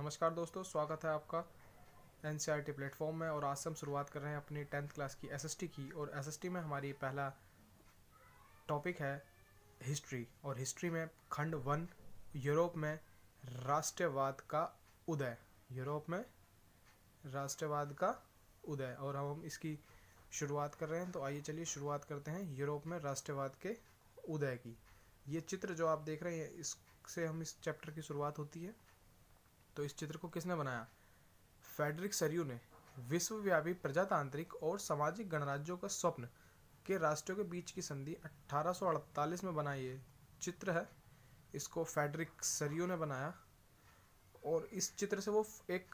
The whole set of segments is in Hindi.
नमस्कार दोस्तों, स्वागत है आपका एनसीईआरटी प्लेटफॉर्म में। और आज से हम शुरुआत कर रहे हैं अपनी 10th क्लास की एसएसटी की। और एसएसटी में हमारी पहला टॉपिक है हिस्ट्री। और हिस्ट्री में खंड 1, यूरोप में राष्ट्रवाद का उदय। यूरोप में राष्ट्रवाद का उदय। और हम इसकी शुरुआत कर रहे हैं, तो आइए चलिए शुरुआत करते हैं यूरोप में राष्ट्रवाद के उदय की। ये चित्र जो आप देख रहे हैं, इससे हम इस चैप्टर की शुरुआत होती है। तो इस चित्र को किसने बनाया? फ्रेडरिक सरियू ने। विश्वव्यापी प्रजातांत्रिक और सामाजिक गणराज्यों का स्वप्न के राष्ट्रों के बीच की संधि 1848 में बना ये चित्र है। इसको फ्रेडरिक सरियू ने बनाया। और इस चित्र से वो एक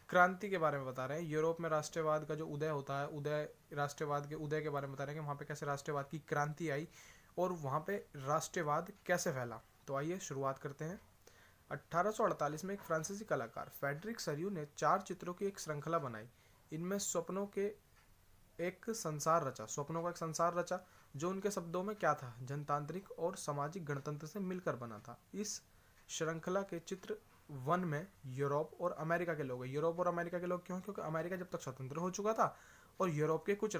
क्रांति के बारे में बता रहे हैं। यूरोप में राष्ट्रवाद का जो उदय होता है, राष्ट्रवाद के उदय के बारे में बता रहे हैं कि वहाँ पे कैसे राष्ट्रवाद की क्रांति आई और वहाँ पे राष्ट्रवाद कैसे फैला। तो आइए शुरुआत करते हैं। 1848 में एक फ्रांसीसी कलाकार फ्रेडरिक सरियू ने 4 चित्रों की एक श्रृंखला बनाई। इनमें स्वप्नों का एक संसार रचा जो उनके शब्दों में क्या था, जनतांत्रिक और सामाजिक गणतंत्र से मिलकर बना था। इस श्रृंखला के चित्र 1 में यूरोप और अमेरिका के लोग हैं। यूरोप और अमेरिका के लोग क्यों? क्योंकि अमेरिका जब तक स्वतंत्र हो चुका था और यूरोप के कुछ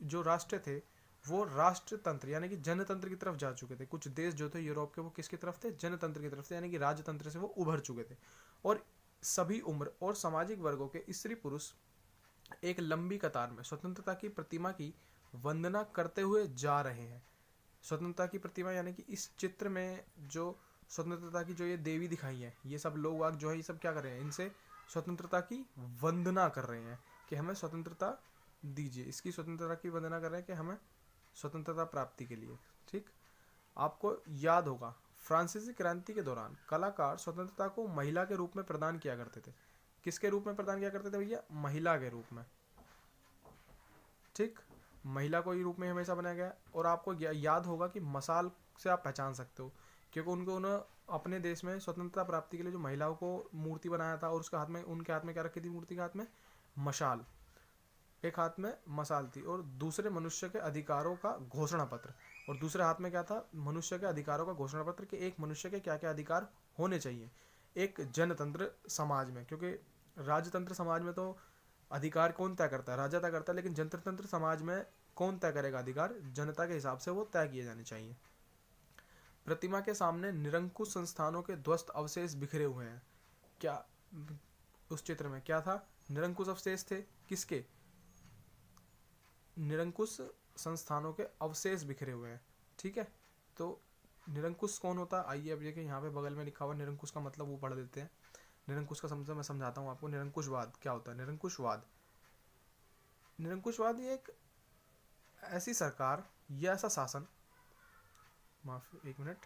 जो राष्ट्र थे वो राष्ट्रतंत्र यानी कि जनतंत्र की तरफ जा चुके थे। कुछ देश जो थे यूरोप के, वो किसकी तरफ थे? जनतंत्र की तरफ थे, यानी कि राजतंत्र से वो उभर चुके थे। और सभी उम्र और सामाजिक वर्गों के स्त्री पुरुष एक लंबी कतार में स्वतंत्रता की प्रतिमा की वंदना करते हुए जा रहे हैं। स्वतंत्रता की प्रतिमा यानी कि इस चित्र में जो स्वतंत्रता की जो ये देवी दिखाई है, ये सब लोग जो है ये सब क्या कर रहे हैं? इनसे स्वतंत्रता की वंदना कर रहे हैं कि हमें स्वतंत्रता दीजिए। इसकी स्वतंत्रता की वंदना कर रहे हैं कि हमें स्वतंत्रता प्राप्ति के लिए। ठीक, आपको याद होगा फ्रांसीसी क्रांति के दौरान कलाकार स्वतंत्रता को महिला के रूप में प्रदान किया करते थे। किसके रूप में प्रदान किया करते थे भैया? महिला के रूप में। ठीक, महिला को ही रूप में हमेशा बनाया गया। और आपको याद होगा कि मशाल से आप पहचान सकते हो, क्योंकि उन्होंने अपने देश में स्वतंत्रता प्राप्ति के लिए जो महिलाओं को मूर्ति बनाया था, और उसके हाथ में, उनके हाथ में क्या रखी थी? मूर्ति के हाथ में मशाल। एक हाथ में मशाल थी और दूसरे मनुष्य के अधिकारों का घोषणा पत्र। और दूसरे हाथ में क्या था? मनुष्य के अधिकारों का घोषणा पत्र कि एक मनुष्य के क्या क्या अधिकार होने चाहिए एक जनतंत्र समाज में। क्योंकि राजतंत्र समाज में तो अधिकार कौन तय करता है? राजा तय करता है। लेकिन जनतंत्र समाज में कौन तय करेगा अधिकार? जनता के हिसाब से वो तय किए जाने चाहिए। प्रतिमा के सामने निरंकुश संस्थानों के ध्वस्त अवशेष बिखरे हुए हैं। क्या उस चित्र में क्या था? निरंकुश अवशेष थे। किसके? निरंकुश संस्थानों के अवशेष बिखरे हुए हैं। ठीक है, तो निरंकुश कौन होता है? आइए अब देखिए, यहाँ पे बगल में लिखा हुआ निरंकुश का मतलब वो पढ़ देते हैं। निरंकुश का समझ मैं समझाता हूँ आपको। निरंकुशवाद क्या होता है? निरंकुशवाद ये एक ऐसी सरकार या ऐसा शासन, माफ एक मिनट,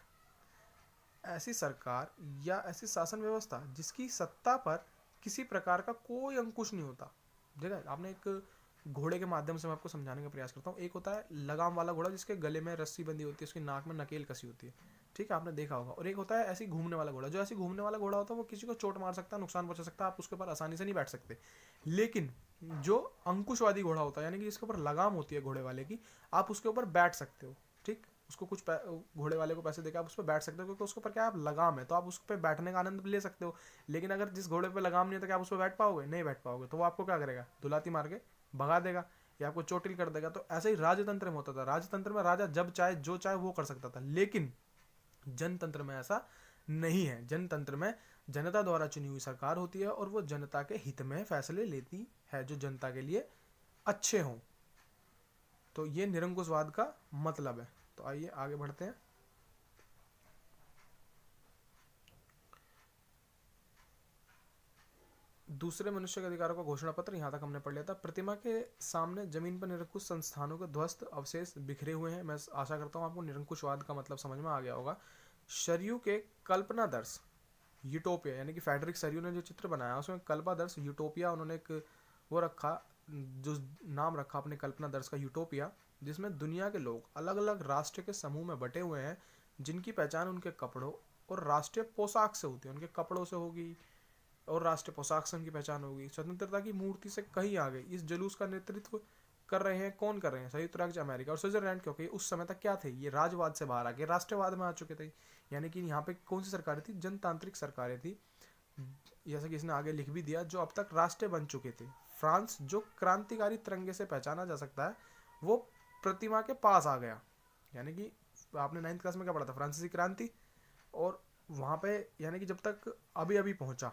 ऐसी सरकार या ऐसी शासन व्यवस्था जिसकी सत्ता पर किसी प्रकार का कोई अंकुश नहीं होता। देखा आपने? एक घोड़े के माध्यम से मैं आपको समझाने का प्रयास करता हूँ। एक होता है लगाम वाला घोड़ा जिसके गले में रस्सी बंधी होती है, उसकी नाक में नकेल कसी होती है। ठीक है, आपने देखा होगा। और एक होता है ऐसी घूमने वाला घोड़ा। जो ऐसी घूमने वाला घोड़ा होता है वो किसी को चोट मार सकता है, नुकसान पहुंचा सकता है, आप उसके ऊपर आसानी से नहीं बैठ सकते। लेकिन जो अंकुशवादी घोड़ा होता है, यानी कि जिसके ऊपर लगाम होती है घोड़े वाले की, आप उसके ऊपर बैठ सकते हो। ठीक, उसको कुछ घोड़े वाले को पैसे देकर आप उस पर बैठ सकते हो, क्योंकि उसके ऊपर क्या आप लगाम है, तो आप उस पर बैठने का आनंद ले सकते हो। लेकिन अगर जिस घोड़े पे लगाम नहीं है तो क्या आप उस पर बैठ पाओगे? नहीं बैठ पाओगे। तो वो आपको क्या करेगा? दुलाती मार के भगा देगा या आपको चोटिल कर देगा। तो ऐसे ही राजतंत्र में होता था। राजतंत्र में राजा जब चाहे जो चाहे वो कर सकता था। लेकिन जनतंत्र में ऐसा नहीं है। जनतंत्र में जनता द्वारा चुनी हुई सरकार होती है और वो जनता के हित में फैसले लेती है जो जनता के लिए अच्छे हों। तो ये निरंकुशवाद का मतलब है। तो आइए आगे बढ़ते हैं। दूसरे मनुष्य के अधिकारों का घोषणा पत्र, यहाँ तक हमने पढ़ लिया था। प्रतिमा के सामने जमीन पर निरंकुश संस्थानों के ध्वस्त अवशेष बिखरे हुए हैं। मैं आशा करता हूँ आपको निरंकुशवाद का मतलब समझ में आ गया होगा। सरियू के कल्पनादर्श यूटोपिया, यानी कि फ्रेडरिक सरियू ने जो चित्र बनाया उसमें कल्पनादर्श यूटोपिया, उन्होंने एक वो रखा, जो नाम रखा अपने कल्पनादर्श का यूटोपिया, जिसमें दुनिया के लोग अलग अलग राष्ट्र के समूह में बटे हुए हैं, जिनकी पहचान उनके कपड़ों और राष्ट्रीय पोशाक से होती है। उनके कपड़ों से होगी और राष्ट्रीय पोशाक से उनकी पहचान होगी। स्वतंत्रता की मूर्ति से कहीं आगे इस जुलूस का नेतृत्व कर रहे हैं, कौन कर रहे हैं? संयुक्त राज्य अमेरिका और स्विट्जरलैंड, क्योंकि उस समय तक क्या थे, ये राजवाद से बाहर आके राष्ट्रवाद में आ चुके थे। यानी कि यहाँ पे कौन सी सरकारें थी? जनतांत्रिक सरकारें थी, जैसा कि इसने आगे लिख भी दिया, जो अब तक राष्ट्र बन चुके थे। फ्रांस जो क्रांतिकारी तिरंगे से पहचाना जा सकता है, वो प्रतिमा के पास आ गया। यानी कि आपने 9th क्लास में क्या पढ़ा था? फ्रांसीसी क्रांति। और वहाँ पे यानी कि जब तक अभी अभी पहुंचा,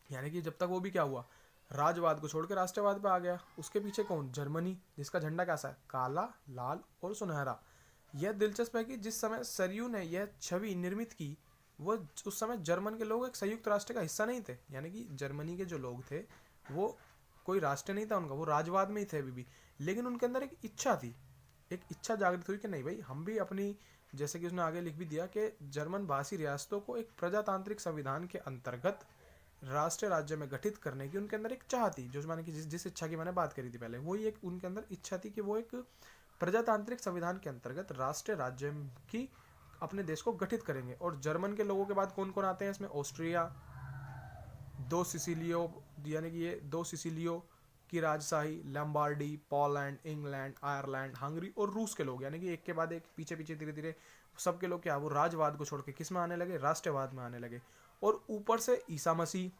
यानी कि जब तक वो भी क्या हुआ, राजवाद को छोड़ के राष्ट्रवाद पे आ गया। उसके पीछे कौन? जर्मनी, जिसका झंडा कैसा है? काला, लाल और सुनहरा। यह दिलचस्प है कि जिस समय सरयू ने यह छवि निर्मित की, वो उस समय जर्मन के लोग एक संयुक्त राष्ट्र का हिस्सा नहीं थे। यानी कि जर्मनी के जो लोग थे वो कोई राष्ट्र नहीं था उनका, वो राजवाद में ही थे अभी भी। लेकिन उनके अंदर एक इच्छा थी, एक इच्छा जागृत हुई कि नहीं भाई, हम भी अपनी, जैसे कि उसने आगे लिख भी दिया कि जर्मन भाषी रियासतों को एक प्रजातांत्रिक संविधान के अंतर्गत राष्ट्र राज्य में गठित करने की उनके अंदर एक चाह थी। जो मैंने कि जिस इच्छा की मैंने बात करी थी पहले, वही एक उनके अंदर इच्छा थी कि वो एक प्रजातांत्रिक संविधान के अंतर्गत राष्ट्र राज्य की अपने देश को गठित करेंगे। और जर्मन के लोगों के बाद कौन कौन आते हैं इसमें? ऑस्ट्रिया, दो सिसिलियो, यानी कि ये दो सिसिलियो की राजशाही, लैम्बार्डी, पोलैंड, इंग्लैंड, आयरलैंड, हंगरी और रूस के लोग। यानी कि एक के बाद एक, पीछे पीछे धीरे धीरे सबके लोग क्या, वो राजवाद को छोड़ के किस में आने लगे? राष्ट्रवाद में आने लगे। और ऊपर से ईसा मसीह,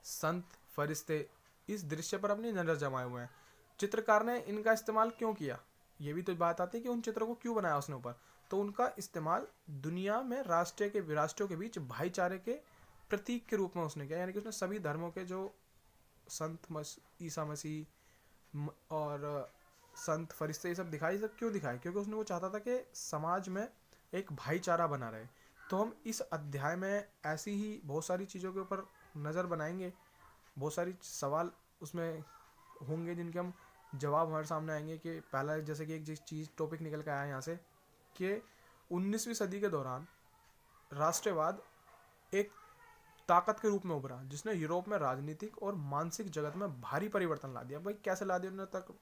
संत, फरिश्ते इस दृश्य पर अपनी नजर जमाए हुए हैं। चित्रकार ने इनका इस्तेमाल क्यों किया? ये भी तो बात आती है कि उन चित्रों को क्यों बनाया उसने ऊपर। तो उनका इस्तेमाल दुनिया में राष्ट्रों के बीच भाईचारे के प्रतीक के रूप में उसने किया। यानी कि उसने सभी धर्मों के जो संत, ईसा मसीह और संत, फरिश्ते ये सब दिखाई। सब क्यों दिखाए? क्योंकि उसने वो चाहता था कि समाज में एक भाईचारा बना रहे। तो हम इस अध्याय में ऐसी ही बहुत सारी चीज़ों के ऊपर नज़र बनाएंगे, बहुत सारी सवाल उसमें होंगे जिनके हम जवाब हमारे सामने आएंगे। कि पहला, जैसे कि एक चीज़ टॉपिक निकल के आया यहाँ से, कि 19वीं सदी के दौरान राष्ट्रवाद एक ताकत के रूप में उभरा, जिसने यूरोप में राजनीतिक और मानसिक जगत में भारी परिवर्तन ला दिया। भाई कैसे ला दिया उन्होंने तक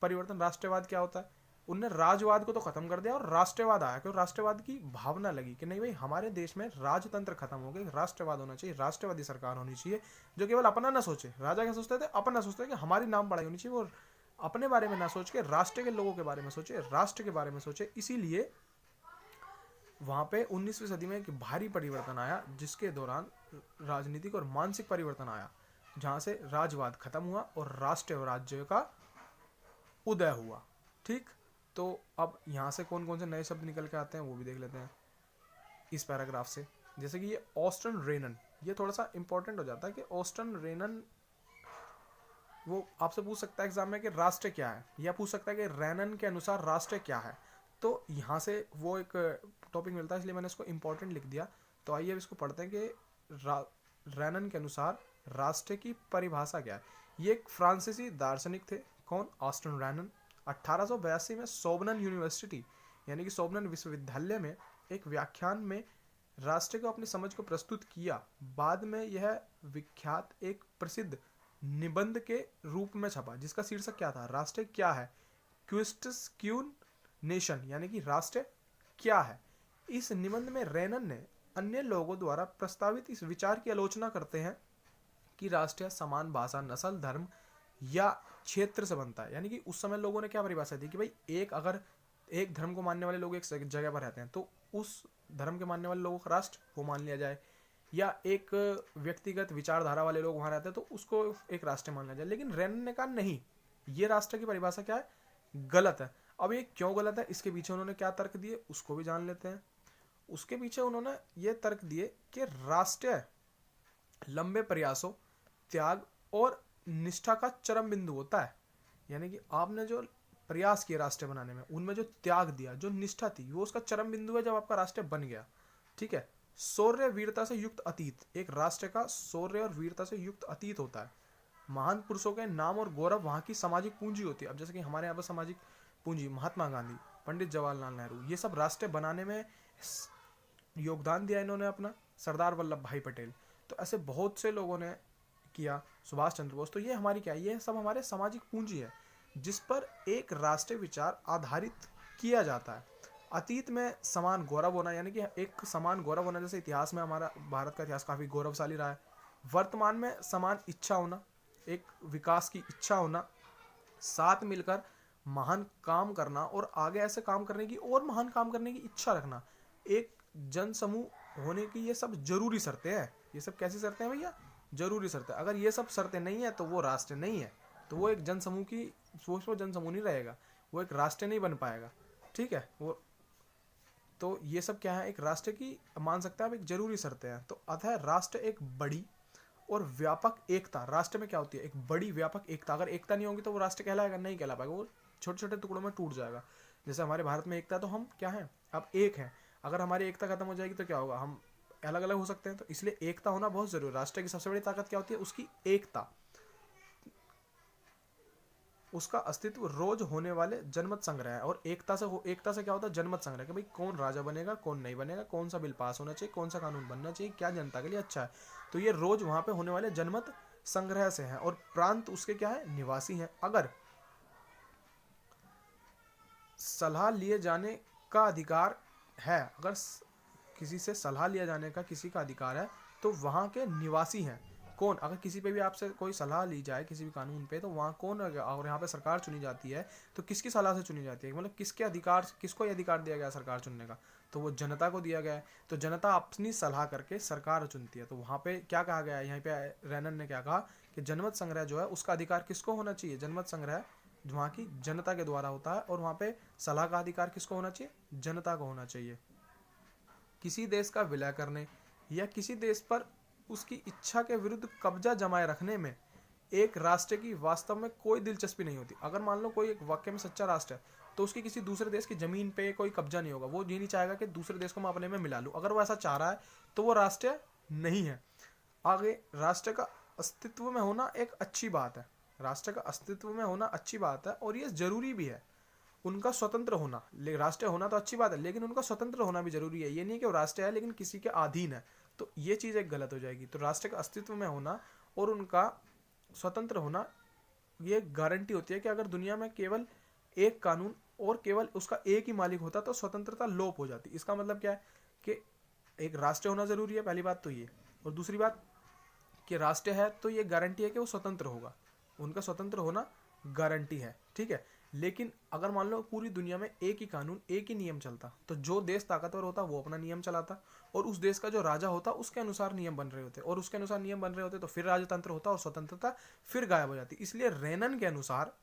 परिवर्तन? राष्ट्रवाद क्या होता है? उनने राजवाद को तो खत्म कर दिया और राष्ट्रवाद आया, क्योंकि राष्ट्रवाद की भावना लगी कि नहीं भाई, हमारे देश में राजतंत्र खत्म हो गए, राष्ट्रवाद होना चाहिए, राष्ट्रवादी सरकार होनी चाहिए जो केवल अपना ना सोचे। राजा क्या सोचते थे? अपना सोचते थे कि हमारी नाम बढ़ाई होनी चाहिए, वो अपने बारे में ना सोच के राष्ट्र के लोगों के बारे में सोचे, राष्ट्र के बारे में सोचे। इसीलिए वहां पे 19वीं सदी में एक भारी परिवर्तन आया, जिसके दौरान राजनीतिक और मानसिक परिवर्तन आया, जहां से राजवाद खत्म हुआ और राष्ट्र और राज्य का उदय हुआ। ठीक, तो अब यहाँ से कौन कौन से नए शब्द निकल के आते हैं वो भी देख लेते हैं इस पैराग्राफ से। जैसे कि ये ऑस्टन रेनन, ये थोड़ा सा इंपॉर्टेंट हो जाता है कि ऑस्टन रेनन, वो आपसे पूछ सकता है एग्जाम में कि राष्ट्र क्या है, या पूछ सकता है कि रेनन के अनुसार राष्ट्र क्या है। तो यहाँ से वो एक टॉपिक मिलता है, इसलिए मैंने इसको इंपॉर्टेंट लिख दिया। तो आइए अब इसको पढ़ते हैं कि रेनन के अनुसार राष्ट्र की परिभाषा क्या है। ये एक फ्रांसीसी दार्शनिक थे। कौन? ऑस्टन रेनन। 1882 में सोबनन यूनिवर्सिटी, यानी कि सोबनन विश्वविद्यालय में एक व्याख्यान में राष्ट्र को अपनी समझ को प्रस्तुत किया। बाद में यह विख्यात एक प्रसिद्ध निबंध के रूप में छपा, जिसका शीर्षक क्या था? राष्ट्र क्या है? क्विस्टस क्यून नेशन, यानी कि राष्ट्र क्या है। इस निबंध में रेनन ने अन्य लोगों द्वारा प्रस्तावित इस विचार की आलोचना करते हैं कि राष्ट्र समान भाषा, नस्ल, धर्म या क्षेत्र से बनता है। यानी कि उस समय लोगों ने क्या परिभाषा दी कि भाई अगर एक धर्म को मानने वाले लोग एक जगह पर रहते हैं तो उस धर्म के मानने वाले लोगों का राष्ट्र वो मान लिया जाए, या एक व्यक्तिगत विचारधारा वाले लोग वहां रहते हैं तो उसको एक राष्ट्र मान लिया जाए। लेकिन रेनन ने कहा नहीं, ये राष्ट्र की परिभाषा क्या है? गलत है। अब ये क्यों गलत है, इसके पीछे उन्होंने क्या तर्क दिए उसको भी जान लेते हैं। उसके पीछे उन्होंने ये तर्क दिए कि राष्ट्र लंबे प्रयासों, त्याग और निष्ठा का चरम बिंदु होता है। यानी कि आपने जो प्रयास किया राष्ट्र बनाने में, उनमें जो त्याग दिया, जो निष्ठा थी, वो उसका चरम बिंदु है जब आपका राष्ट्र बन गया। ठीक है। शौर्य वीरता से युक्त अतीत, एक राष्ट्र का शौर्य और वीरता से युक्त अतीत होता है। महान पुरुषों के नाम और गौरव वहाँ की सामाजिक पूंजी होती है। अब जैसे कि हमारे यहाँ पर सामाजिक पूंजी महात्मा गांधी, पंडित जवाहरलाल नेहरू, ये सब राष्ट्र बनाने में योगदान दिया इन्होंने अपना। सरदार वल्लभ भाई पटेल, तो ऐसे बहुत से लोगों ने किया, सुभाष चंद्र बोस। तो ये हमारी क्या है, ये सब हमारे सामाजिक पूंजी है जिस पर एक राष्ट्रीय विचार आधारित किया जाता है। अतीत में समान गौरव होना, यानी कि एक समान गौरव होना, जैसे इतिहास में हमारा भारत का इतिहास काफ़ी गौरवशाली रहा है। वर्तमान में समान इच्छा होना, एक विकास की इच्छा होना, साथ मिलकर महान काम करना और आगे ऐसे काम करने की और महान काम करने की इच्छा रखना, एक जन समूह होने की ये सब जरूरी शर्तें हैं। ये सब कैसी शर्तें हैं भैया? जरूरी शर्तें। अगर ये सब शर्तें नहीं है तो वो राष्ट्र नहीं है, तो वो एक जन समूह की वो जन समूह नहीं रहेगा, वो एक राष्ट्र नहीं बन पाएगा। ठीक है, वो तो ये सब क्या है, एक राष्ट्र की मान सकते हैं आप एक जरूरी शर्तें हैं। तो अतः राष्ट्र एक बड़ी और व्यापक एकता, राष्ट्र में क्या होती है, एक बड़ी व्यापक एकता। अगर एकता नहीं होगी तो वो राष्ट्र कहलाएगा? नहीं कहला पाएगा, वो छोटे छोटे टुकड़ों में टूट जाएगा। जैसे हमारे भारत में एकता, तो हम क्या है, अब एक है। अगर हमारी एकता खत्म हो जाएगी तो क्या होगा, हम अलग अलग हो सकते हैं। तो इसलिए एकता होना बहुत जरूरी है। राष्ट्र की सबसे बड़ी ताकत क्या होती है, उसकी एकता, उसका अस्तित्व रोज होने वाले जनमत संग्रह है। और एकता से क्या होता है, जनमत संग्रह, कि भाई कौन राजा बनेगा, कौन नहीं बनेगा, कौन सा बिल पास होना चाहिए, कौन सा कानून बनना चाहिए, क्या जनता के लिए अच्छा है। तो ये रोज वहां पे होने वाले जनमत संग्रह से है। और प्रांत उसके क्या है, निवासी हैं। अगर सलाह लिए जाने का अधिकार है, अगर किसी से सलाह लिया जाने का किसी का अधिकार है, तो वहाँ के निवासी हैं। कौन? अगर किसी पे भी आपसे कोई सलाह ली जाए किसी भी कानून पे, तो वहाँ कौन, और यहाँ पे सरकार चुनी जाती है, तो किसकी सलाह से चुनी जाती है, मतलब किसके अधिकार, किसको ये अधिकार दिया गया सरकार चुनने का, तो वो जनता को दिया गया है। तो जनता अपनी सलाह करके सरकार चुनती है। तो वहाँ पे क्या कहा गया है, यहाँ पे रैनन ने क्या कहा कि जनमत संग्रह जो है उसका अधिकार किसको होना चाहिए, जनमत संग्रह वहाँ की जनता के द्वारा होता है। और वहाँ पे सलाह का अधिकार किसको होना चाहिए, जनता को होना चाहिए। किसी देश का विलय करने या किसी देश पर उसकी इच्छा के विरुद्ध कब्जा जमाए रखने में एक राष्ट्र की वास्तव में कोई दिलचस्पी नहीं होती। अगर मान लो कोई एक वाकई में सच्चा राष्ट्र है, तो उसकी किसी दूसरे देश की जमीन पे कोई कब्जा नहीं होगा। वो ये नहीं चाहेगा कि दूसरे देश को मैं अपने में मिला लूं। अगर वो ऐसा चाह रहा है तो वो राष्ट्र नहीं है। आगे, राष्ट्र का अस्तित्व में होना एक अच्छी बात है। राष्ट्र का अस्तित्व में होना अच्छी बात है और ये जरूरी भी है। उनका स्वतंत्र होना, राष्ट्र होना तो अच्छी बात है, लेकिन उनका स्वतंत्र होना भी जरूरी है। ये नहीं कि वो राष्ट्र है लेकिन किसी के अधीन है, तो ये चीज़ एक गलत हो जाएगी। तो राष्ट्र का अस्तित्व में होना और उनका स्वतंत्र होना, ये गारंटी होती है कि अगर दुनिया में केवल एक कानून और केवल उसका एक ही मालिक होता तो स्वतंत्रता लोप हो जाती। इसका मतलब क्या है कि एक राष्ट्र होना जरूरी है, पहली बात तो ये। और दूसरी बात कि राष्ट्र है तो ये गारंटी है कि वो स्वतंत्र होगा, उनका स्वतंत्र होना गारंटी है। ठीक है, लेकिन अगर मान लो पूरी दुनिया में एक ही कानून, एक ही नियम चलता, तो जो देश ताकतवर होता वो अपना नियम चलाता और उस देश का जो राजा होता उसके अनुसार नियम बन रहे होते, और उसके अनुसार नियम बन रहे होते तो फिर राजतंत्र होता और स्वतंत्रता फिर गायब हो जाती। इसलिए रेनन के अनुसार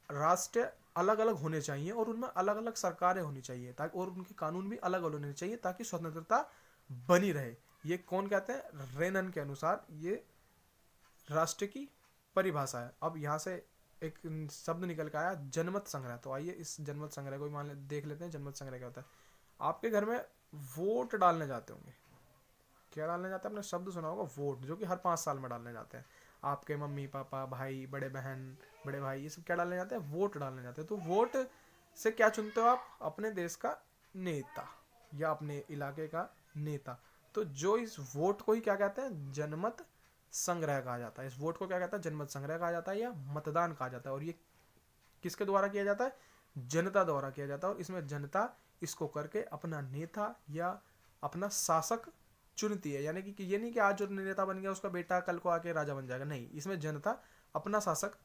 राष्ट्र अलग अलग होने चाहिए और उनमें अलग अलग सरकारें होनी चाहिए, ताकि और उनके कानून भी अलग अलग होने चाहिए ताकि स्वतंत्रता बनी रहे। ये कौन कहते हैं? रेनन के अनुसार ये राष्ट्र की परिभाषा है। अब यहाँ से एक शब्द निकल के आया, जनमत संग्रह। तो आइए इस जनमत संग्रह को मान देख लेते हैं। जनमत संग्रह क्या होता है? आपके घर में वोट डालने जाते होंगे। क्या डालने जाते हैं? आपने शब्द सुना होगा वोट, जो कि हर 5 साल में डालने जाते हैं। आपके मम्मी पापा, भाई, बड़े बहन, बड़े भाई, ये सब क्या डालने जाते हैं? वोट डालने जाते हैं। तो वोट से क्या चुनते हो आप? अपने देश का नेता या अपने इलाके का नेता। तो जो इस वोट को ही क्या कहते हैं? जनमत संग्रह कहा जाता है। इस वोट को क्या कहता है? जनमत संग्रह कहा जाता है या मतदान कहा जाता है। और ये किसके द्वारा किया जाता है? जनता द्वारा किया जाता है। और इसमें जनता इसको करके अपना नेता या अपना शासक चुनती है। यानी कि ये नहीं कि आज जो नेता बन गया उसका बेटा कल को आके राजा बन जाएगा, नहीं, इसमें जनता अपना शासक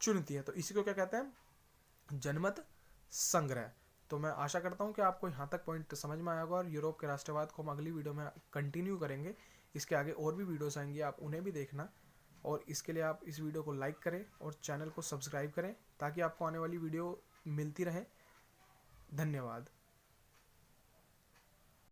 चुनती है। तो इसी को क्या कहते हैं? जनमत संग्रह। तो मैं आशा करता हूँ कि आपको यहाँ तक पॉइंट समझ में आया होगा। और यूरोप के राष्ट्रवाद को हम अगली वीडियो में कंटिन्यू करेंगे। इसके आगे और भी वीडियोस आएंगी, आप उन्हें भी देखना। और इसके लिए आप इस वीडियो को लाइक करें और चैनल को सब्सक्राइब करें ताकि आपको आने वाली वीडियो मिलती रहे। धन्यवाद।